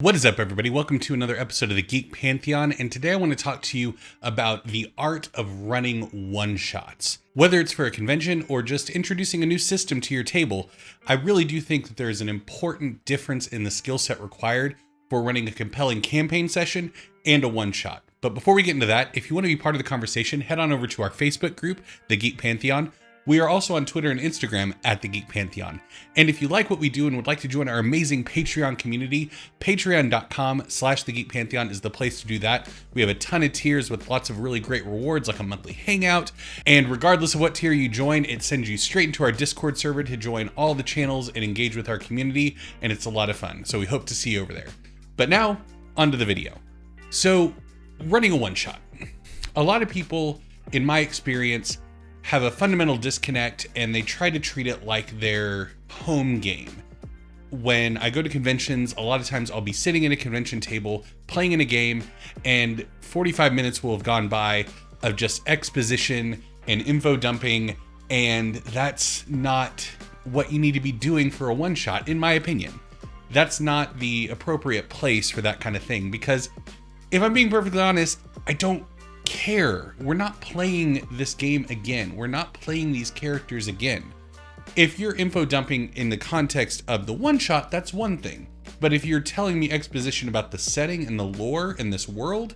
What is up, everybody? Welcome to another episode of the Geek Pantheon, and today I want to talk to you about the art of running one-shots. Whether it's for a convention or just introducing a new system to your table, I really do think that there is an important difference in the skill set required for running a compelling campaign session and a one-shot. But before we get into that, if you want to be part of the conversation, head on over to our Facebook group, the Geek Pantheon. We are also on Twitter and Instagram at The Geek Pantheon. And if you like what we do and would like to join our amazing Patreon community, patreon.com/The Geek Pantheon is the place to do that. We have a ton of tiers with lots of really great rewards, like a monthly hangout. And regardless of what tier you join, it sends you straight into our Discord server to join all the channels and engage with our community. And it's a lot of fun. So we hope to see you over there. But now, onto the video. So, running a one-shot. A lot of people, in my experience, have a fundamental disconnect and they try to treat it like their home game. When I go to conventions, a lot of times I'll be sitting at a convention table playing in a game and 45 minutes will have gone by of just exposition and info dumping, and that's not what you need to be doing for a one-shot, in my opinion. That's not the appropriate place for that kind of thing, because if I'm being perfectly honest, I don't care. We're not playing this game again. We're not playing these characters again. If you're info dumping in the context of the one shot, that's one thing. But if you're telling me exposition about the setting and the lore in this world,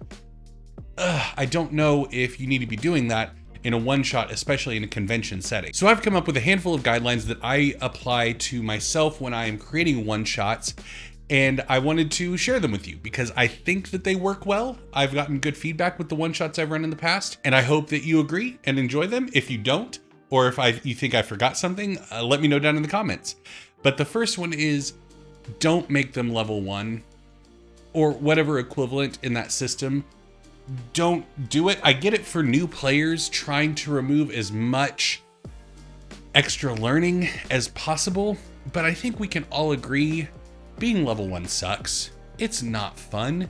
I don't know if you need to be doing that in a one shot, especially in a convention setting. So I've come up with a handful of guidelines that I apply to myself when I am creating one shots, and I wanted to share them with you because I think that they work well. I've gotten good feedback with the one-shots I've run in the past, and I hope that you agree and enjoy them. If you don't, or if you think I forgot something, let me know down in the comments. But the first one is, don't make them level 1 or whatever equivalent in that system. Don't do it. I get it for new players trying to remove as much extra learning as possible, but I think we can all agree being level 1 sucks. It's not fun.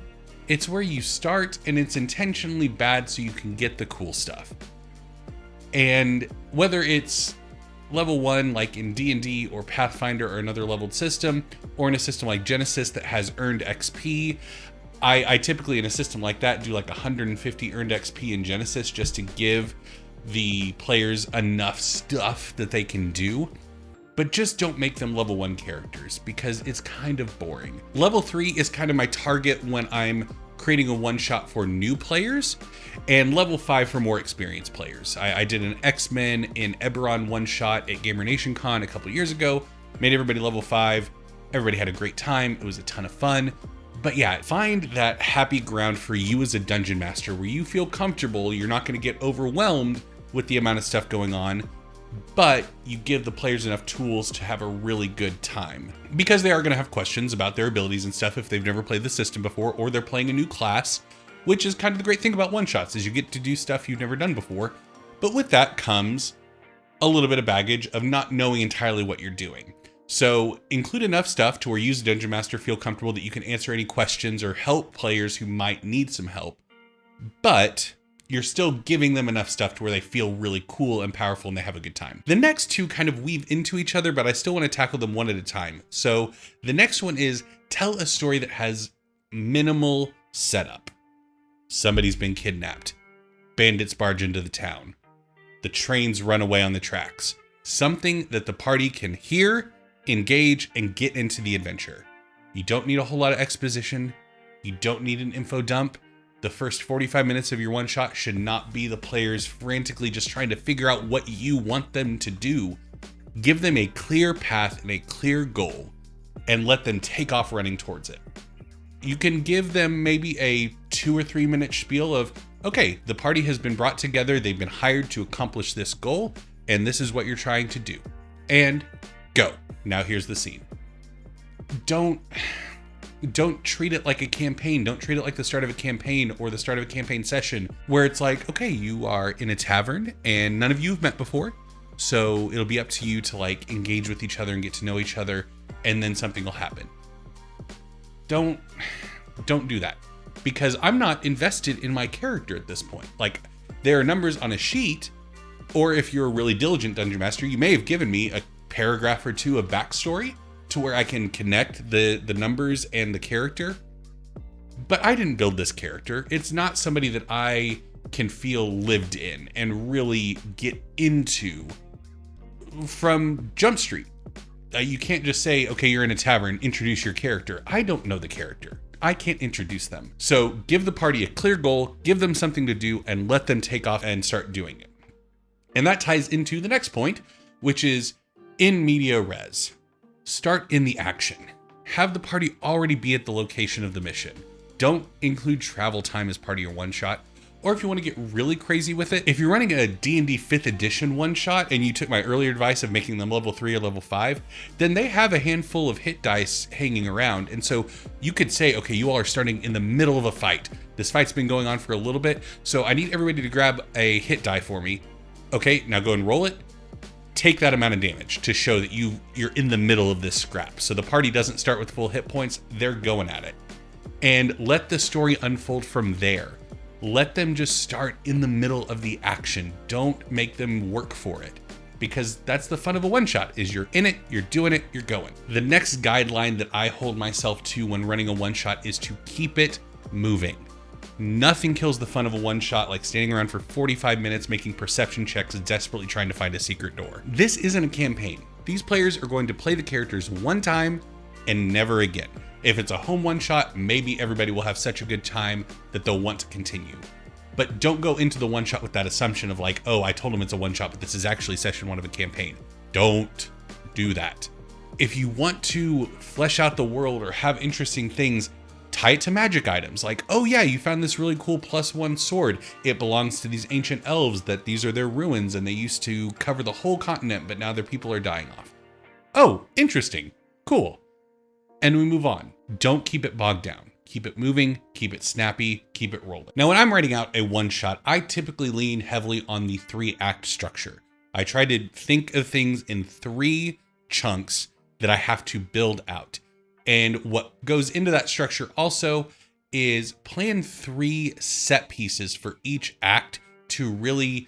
It's where you start, and it's intentionally bad so you can get the cool stuff. And whether it's level 1 like in D&D or Pathfinder or another leveled system, or in a system like Genesis that has earned XP, I typically in a system like that do like 150 earned XP in Genesis just to give the players enough stuff that they can do. But just don't make them level 1 characters because it's kind of boring. Level 3 is kind of my target when I'm creating a one-shot for new players, and level 5 for more experienced players. I did an X-Men in Eberron one-shot at Gamer Nation Con a couple years ago, made everybody level 5. Everybody had a great time. It was a ton of fun. But yeah, find that happy ground for you as a dungeon master where you feel comfortable. You're not going to get overwhelmed with the amount of stuff going on, but you give the players enough tools to have a really good time. Because they are going to have questions about their abilities and stuff if they've never played the system before, or they're playing a new class, which is kind of the great thing about one-shots, is you get to do stuff you've never done before. But with that comes a little bit of baggage of not knowing entirely what you're doing. So include enough stuff to where you as a dungeon master feel comfortable that you can answer any questions or help players who might need some help. But you're still giving them enough stuff to where they feel really cool and powerful and they have a good time. The next two kind of weave into each other, but I still want to tackle them one at a time. So the next one is tell a story that has minimal setup. Somebody's been kidnapped. Bandits barge into the town. The trains run away on the tracks. Something that the party can hear, engage, and get into the adventure. You don't need a whole lot of exposition. You don't need an info dump. The first 45 minutes of your one shot should not be the players frantically just trying to figure out what you want them to do. Give them a clear path and a clear goal and let them take off running towards it. You can give them maybe a 2 or 3 minute spiel of, okay, the party has been brought together. They've been hired to accomplish this goal, and this is what you're trying to do. And go. Now here's the scene. Don't treat it like a campaign. Don't treat it like the start of a campaign or the start of a campaign session where it's like, okay, you are in a tavern and none of you have met before. So it'll be up to you to like engage with each other and get to know each other, and then something will happen. Don't do that, because I'm not invested in my character at this point. Like, there are numbers on a sheet, or if you're a really diligent dungeon master, you may have given me a paragraph or two of backstory to where I can connect the numbers and the character. But I didn't build this character. It's not somebody that I can feel lived in and really get into from Jump Street. You can't just say, okay, you're in a tavern, introduce your character. I don't know the character. I can't introduce them. So give the party a clear goal, give them something to do, and let them take off and start doing it. And that ties into the next point, which is in media res. Start in the action. Have the party already be at the location of the mission. Don't include travel time as part of your one-shot. Or if you want to get really crazy with it, if you're running a D&D 5th edition one-shot and you took my earlier advice of making them level 3 or level 5, then they have a handful of hit dice hanging around. And so you could say, okay, you all are starting in the middle of a fight. This fight's been going on for a little bit, so I need everybody to grab a hit die for me. Okay, now go and roll it. Take that amount of damage to show that you're in the middle of this scrap. So the party doesn't start with full hit points, they're going at it. And let the story unfold from there. Let them just start in the middle of the action. Don't make them work for it, because that's the fun of a one-shot, is you're in it, you're doing it, you're going. The next guideline that I hold myself to when running a one-shot is to keep it moving. Nothing kills the fun of a one-shot like standing around for 45 minutes making perception checks desperately trying to find a secret door. This isn't a campaign. These players are going to play the characters one time and never again. If it's a home one-shot, maybe everybody will have such a good time that they'll want to continue. But don't go into the one-shot with that assumption of like, oh, I told them it's a one-shot, but this is actually session 1 of a campaign. Don't do that. If you want to flesh out the world or have interesting things, tie it to magic items. Like, oh yeah, you found this really cool +1 sword. It belongs to these ancient elves that these are their ruins and they used to cover the whole continent, but now their people are dying off. Oh, interesting. Cool. And we move on. Don't keep it bogged down. Keep it moving, keep it snappy, keep it rolling. Now, when I'm writing out a one-shot, I typically lean heavily on the 3-act structure. I try to think of things in 3 chunks that I have to build out. And what goes into that structure also is plan 3 set pieces for each act to really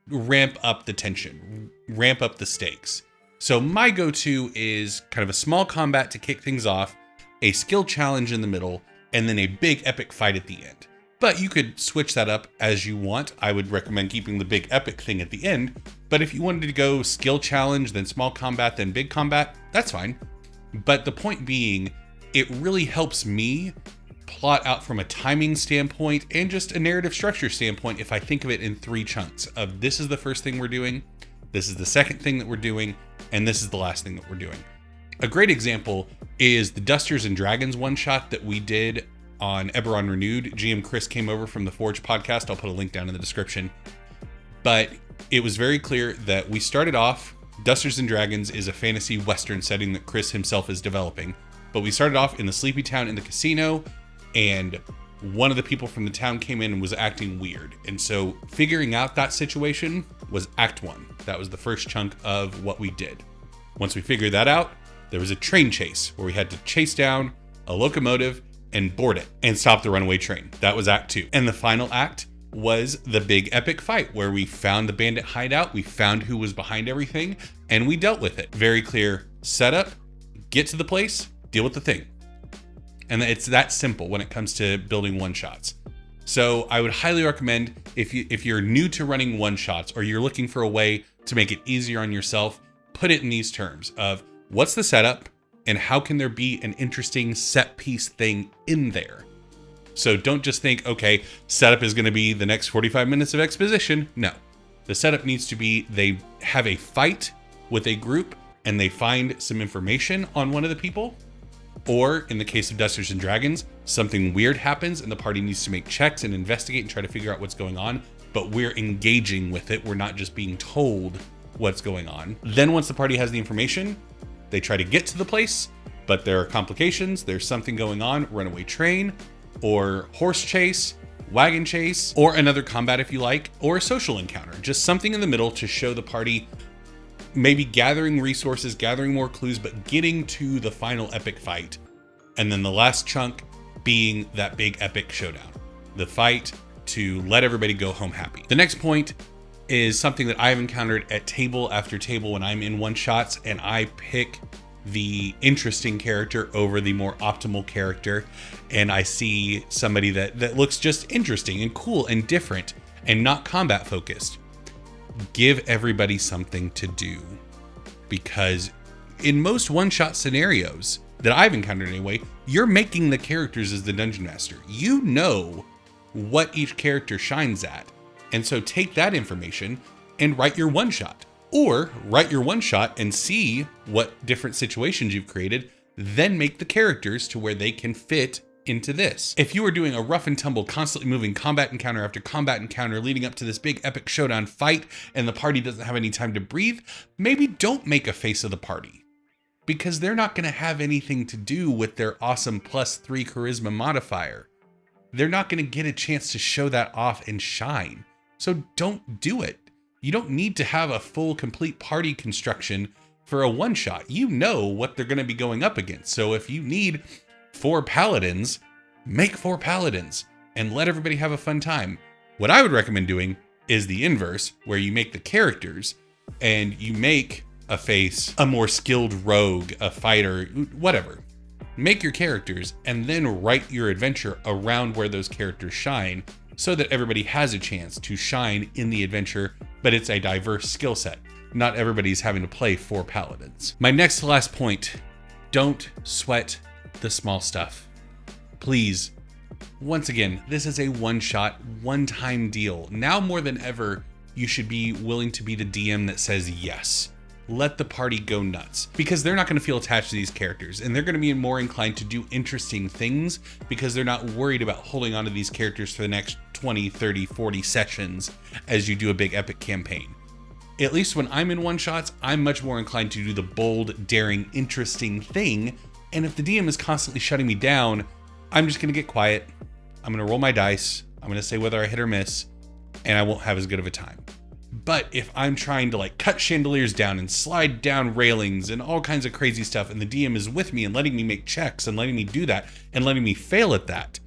ramp up the tension, ramp up the stakes. So my go-to is kind of a small combat to kick things off, a skill challenge in the middle, and then a big epic fight at the end. But you could switch that up as you want. I would recommend keeping the big epic thing at the end. But if you wanted to go skill challenge, then small combat, then big combat, that's fine. But the point being, it really helps me plot out from a timing standpoint and just a narrative structure standpoint if I think of it in 3 chunks of this is the first thing we're doing, this is the second thing that we're doing, and this is the last thing that we're doing. A great example is the Dusters and Dragons one-shot that we did on Eberron Renewed. GM Chris came over from the Forge podcast. I'll put a link down in the description. But it was very clear that we started off, Dusters and Dragons is a fantasy western setting that Chris himself is developing. But we started off in the sleepy town in the casino, and one of the people from the town came in and was acting weird. And so figuring out that situation was Act 1. That was the first chunk of what we did. Once we figured that out, there was a train chase where we had to chase down a locomotive and board it and stop the runaway train. That was Act 2. And the final act was the big epic fight where we found the bandit hideout, we found who was behind everything, and we dealt with it. Very clear setup, get to the place, deal with the thing. And it's that simple when it comes to building one-shots. So I would highly recommend if you're new to running one-shots or you're looking for a way to make it easier on yourself, put it in these terms of what's the setup and how can there be an interesting set piece thing in there? So don't just think, okay, setup is going to be the next 45 minutes of exposition. No, the setup needs to be they have a fight with a group and they find some information on one of the people. Or in the case of Dusters and Dragons, something weird happens and the party needs to make checks and investigate and try to figure out what's going on. But we're engaging with it. We're not just being told what's going on. Then once the party has the information, they try to get to the place, but there are complications. There's something going on, runaway train, or horse chase, wagon chase, or another combat if you like, or a social encounter. Just something in the middle to show the party maybe gathering resources, gathering more clues, but getting to the final epic fight. And then the last chunk being that big epic showdown. The fight to let everybody go home happy. The next point is something that I've encountered at table after table when I'm in one-shots and I pick the interesting character over the more optimal character, and I see somebody that looks just interesting and cool and different and not combat focused, give everybody something to do. Because in most one-shot scenarios that I've encountered anyway, you're making the characters as the dungeon master. You know what each character shines at. And so take that information and write your one-shot. Or write your one-shot and see what different situations you've created, then make the characters to where they can fit into this. If you are doing a rough and tumble, constantly moving combat encounter after combat encounter leading up to this big epic showdown fight, and the party doesn't have any time to breathe, maybe don't make a face of the party, because they're not going to have anything to do with their awesome +3 charisma modifier. They're not going to get a chance to show that off and shine. So don't do it. You don't need to have a full, complete party construction for a one-shot. You know what they're going to be going up against. So if you need 4 paladins, make 4 paladins and let everybody have a fun time. What I would recommend doing is the inverse, where you make the characters and you make a face, a more skilled rogue, a fighter, whatever. Make your characters and then write your adventure around where those characters shine, so that everybody has a chance to shine in the adventure, but it's a diverse skill set. Not everybody's having to play 4 paladins. My next to last point, don't sweat the small stuff. Please. Once again, this is a one-shot, one-time deal. Now more than ever, you should be willing to be the DM that says yes. Let the party go nuts, because they're not going to feel attached to these characters, and they're going to be more inclined to do interesting things because they're not worried about holding on to these characters for the next 20, 30, 40 sessions as you do a big epic campaign. At least when I'm in one-shots, I'm much more inclined to do the bold, daring, interesting thing, and if the DM is constantly shutting me down, I'm just going to get quiet, I'm going to roll my dice, I'm going to say whether I hit or miss, and I won't have as good of a time. But if I'm trying to cut chandeliers down and slide down railings and all kinds of crazy stuff, and the DM is with me and letting me make checks and letting me do that and letting me fail at that,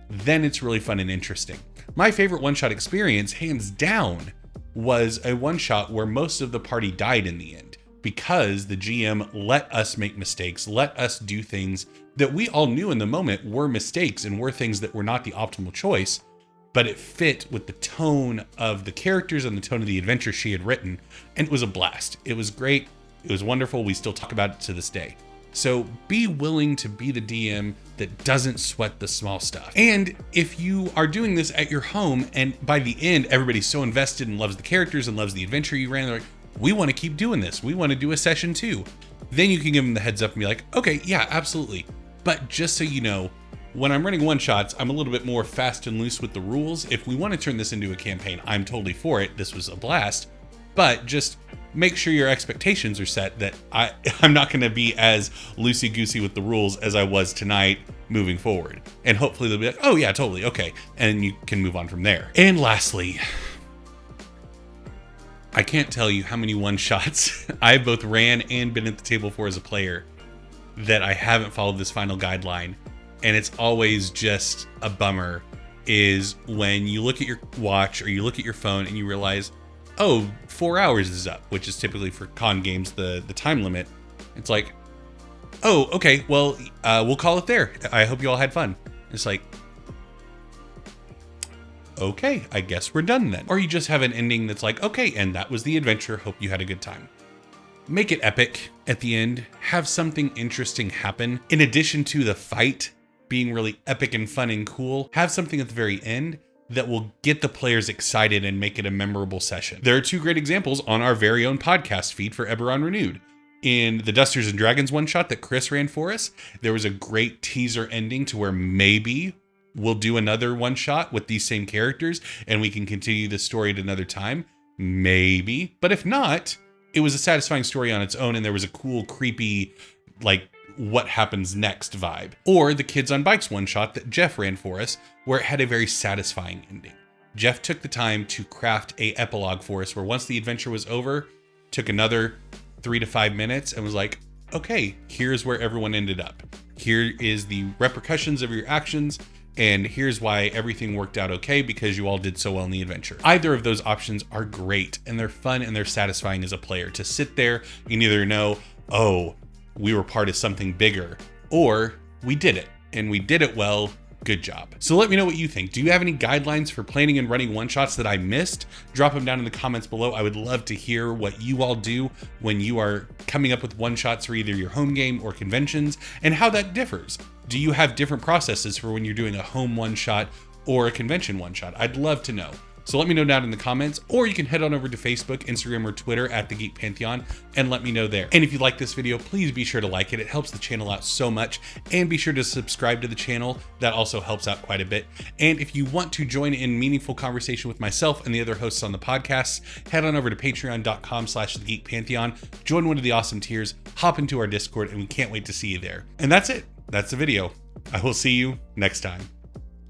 then it's really fun and interesting. My favorite one-shot experience, hands down, was a one-shot where most of the party died in the end, because the GM let us make mistakes, let us do things that we all knew in the moment were mistakes and were things that were not the optimal choice, but it fit with the tone of the characters and the tone of the adventure she had written, and it was a blast. It was great. It was wonderful. We still talk about it to this day. So be willing to be the DM that doesn't sweat the small stuff. And if you are doing this at your home, and by the end, everybody's so invested and loves the characters and loves the adventure you ran, they're like, we want to keep doing this. We want to do a session too. Then you can give them the heads up and be like, okay, yeah, absolutely. But just so you know, when I'm running one-shots, I'm a little bit more fast and loose with the rules. If we want to turn this into a campaign, I'm totally for it. This was a blast. But just make sure your expectations are set that I'm not going to be as loosey-goosey with the rules as I was tonight moving forward. And hopefully they'll be like, oh yeah, totally, okay. And you can move on from there. And lastly, I can't tell you how many one-shots I both ran and been at the table for as a player that I haven't followed this final guideline. And it's always just a bummer, is when you look at your watch or you look at your phone and you realize, oh, 4 hours is up, which is typically for con games the time limit. It's like, oh, okay, well, we'll call it there. I hope you all had fun. It's like, okay, I guess we're done then. Or you just have an ending that's like, okay, and that was the adventure. Hope you had a good time. Make it epic at the end. Have something interesting happen. In addition to the fight being really epic and fun and cool, have something at the very end that will get the players excited and make it a memorable session. There are 2 great examples on our very own podcast feed for Eberron Renewed. In the Dusters and Dragons one-shot that Chris ran for us, there was a great teaser ending to where maybe we'll do another one-shot with these same characters and we can continue the story at another time. Maybe. But if not, it was a satisfying story on its own, and there was a cool, creepy, what happens next vibe. Or the Kids on Bikes one-shot that Jeff ran for us, where it had a very satisfying ending. Jeff took the time to craft a epilogue for us, where once the adventure was over, took another 3 to 5 minutes and was like, okay, here's where everyone ended up. Here is the repercussions of your actions, and here's why everything worked out okay, because you all did so well in the adventure. Either of those options are great, and they're fun and they're satisfying as a player to sit there and either know, oh, we were part of something bigger, or we did it and we did it well. Good job. So let me know what you think. Do you have any guidelines for planning and running one-shots that I missed? Drop them down in the comments below. I would love to hear what you all do when you are coming up with one-shots for either your home game or conventions, and how that differs. Do you have different processes for when you're doing a home one-shot or a convention one-shot? I'd love to know. So let me know down in the comments, or you can head on over to Facebook, Instagram, or Twitter at The Geek Pantheon and let me know there. And if you like this video, please be sure to like it. It helps the channel out so much. And be sure to subscribe to the channel. That also helps out quite a bit. And if you want to join in meaningful conversation with myself and the other hosts on the podcast, head on over to patreon.com/thegeekpantheon, join one of the awesome tiers, hop into our Discord, and we can't wait to see you there. And that's it. That's the video. I will see you next time.